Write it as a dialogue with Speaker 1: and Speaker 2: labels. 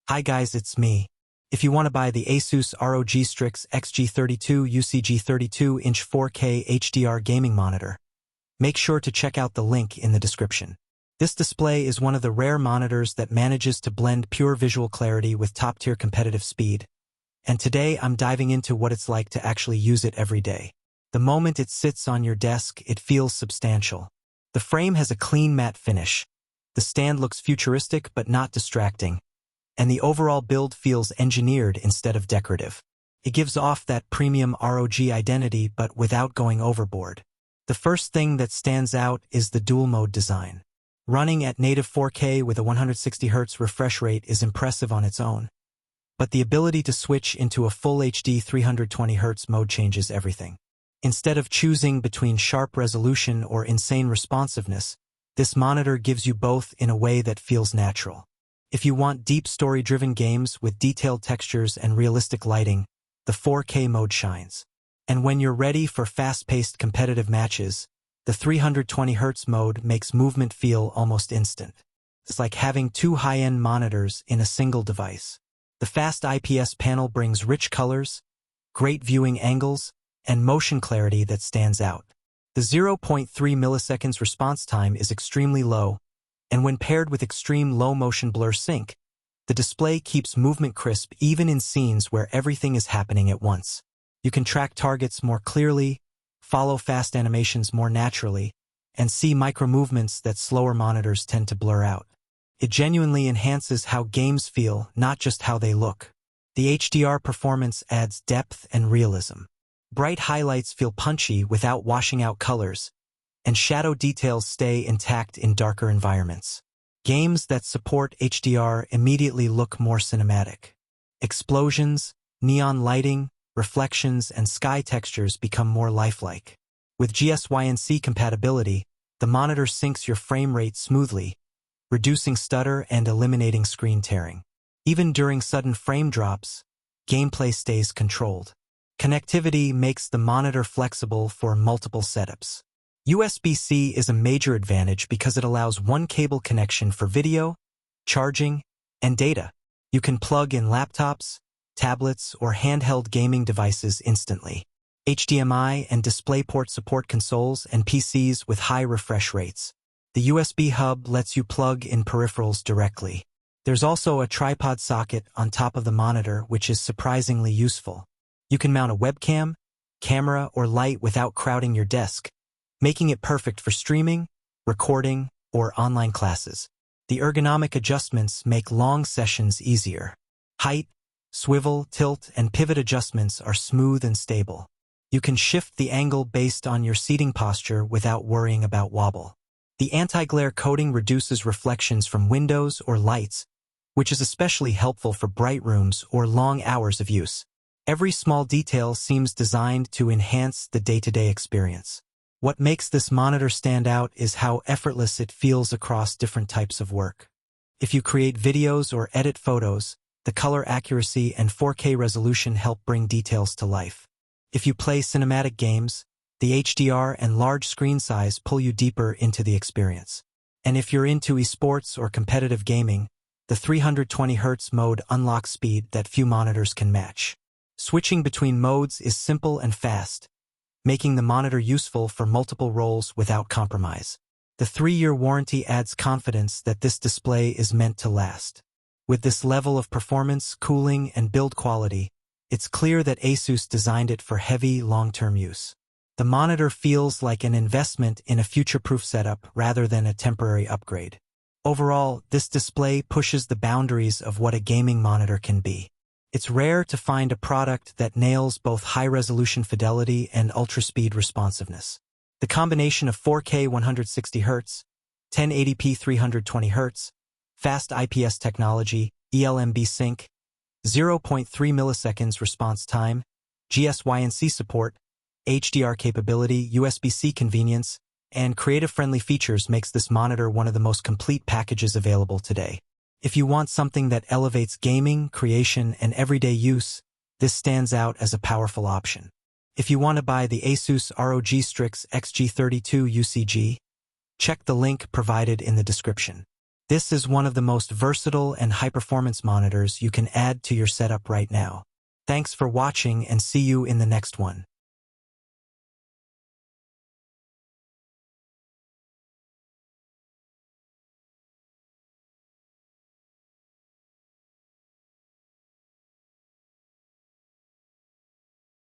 Speaker 1: Hi guys, it's me. If you want to buy the ASUS ROG Strix XG32UCG 32-inch 4K HDR gaming monitor, make sure to check out the link in the description. This display is one of the rare monitors that manages to blend pure visual clarity with top-tier competitive speed, and today I'm diving into what it's like to actually use it every day. The moment it sits on your desk, it feels substantial. The frame has a clean matte finish. The stand looks futuristic but not distracting, and the overall build feels engineered instead of decorative. It gives off that premium ROG identity but without going overboard. The first thing that stands out is the dual-mode design. Running at native 4K with a 160Hz refresh rate is impressive on its own, but the ability to switch into a full HD 320Hz mode changes everything. Instead of choosing between sharp resolution or insane responsiveness, this monitor gives you both in a way that feels natural. If you want deep story-driven games with detailed textures and realistic lighting, the 4K mode shines. And when you're ready for fast-paced competitive matches, the 320Hz mode makes movement feel almost instant. It's like having two high-end monitors in a single device. The Fast IPS panel brings rich colors, great viewing angles, and motion clarity that stands out. The 0.3 milliseconds response time is extremely low, and when paired with extreme low-motion blur sync, the display keeps movement crisp even in scenes where everything is happening at once. You can track targets more clearly, follow fast animations more naturally, and see micro-movements that slower monitors tend to blur out. It genuinely enhances how games feel, not just how they look. The HDR performance adds depth and realism. Bright highlights feel punchy without washing out colors, and shadow details stay intact in darker environments. Games that support HDR immediately look more cinematic. Explosions, neon lighting, reflections, and sky textures become more lifelike. With GSYNC compatibility, the monitor syncs your frame rate smoothly, reducing stutter and eliminating screen tearing. Even during sudden frame drops, gameplay stays controlled. Connectivity makes the monitor flexible for multiple setups. USB-C is a major advantage because it allows one cable connection for video, charging, and data. You can plug in laptops, tablets, or handheld gaming devices instantly. HDMI and DisplayPort support consoles and PCs with high refresh rates. The USB hub lets you plug in peripherals directly. There's also a tripod socket on top of the monitor, which is surprisingly useful. You can mount a webcam, camera, or light without crowding your desk, making it perfect for streaming, recording, or online classes. The ergonomic adjustments make long sessions easier. Height, swivel, tilt, and pivot adjustments are smooth and stable. You can shift the angle based on your seating posture without worrying about wobble. The anti-glare coating reduces reflections from windows or lights, which is especially helpful for bright rooms or long hours of use. Every small detail seems designed to enhance the day-to-day experience. What makes this monitor stand out is how effortless it feels across different types of work. If you create videos or edit photos, the color accuracy and 4K resolution help bring details to life. If you play cinematic games, the HDR and large screen size pull you deeper into the experience. And if you're into esports or competitive gaming, the 320Hz mode unlocks speed that few monitors can match. Switching between modes is simple and fast, making the monitor useful for multiple roles without compromise. The 3-year warranty adds confidence that this display is meant to last. With this level of performance, cooling, and build quality, it's clear that ASUS designed it for heavy, long-term use. The monitor feels like an investment in a future-proof setup rather than a temporary upgrade. Overall, this display pushes the boundaries of what a gaming monitor can be. It's rare to find a product that nails both high-resolution fidelity and ultra-speed responsiveness. The combination of 4K 160Hz, 1080p 320Hz, Fast IPS technology, ELMB Sync, 0.3 milliseconds response time, GSYNC support, HDR capability, USB-C convenience, and creative-friendly features makes this monitor one of the most complete packages available today. If you want something that elevates gaming, creation, and everyday use, this stands out as a powerful option. If you want to buy the ASUS ROG Strix XG32UCG, check the link provided in the description. This is one of the most versatile and high-performance monitors you can add to your setup right now. Thanks for watching and see you in the next one.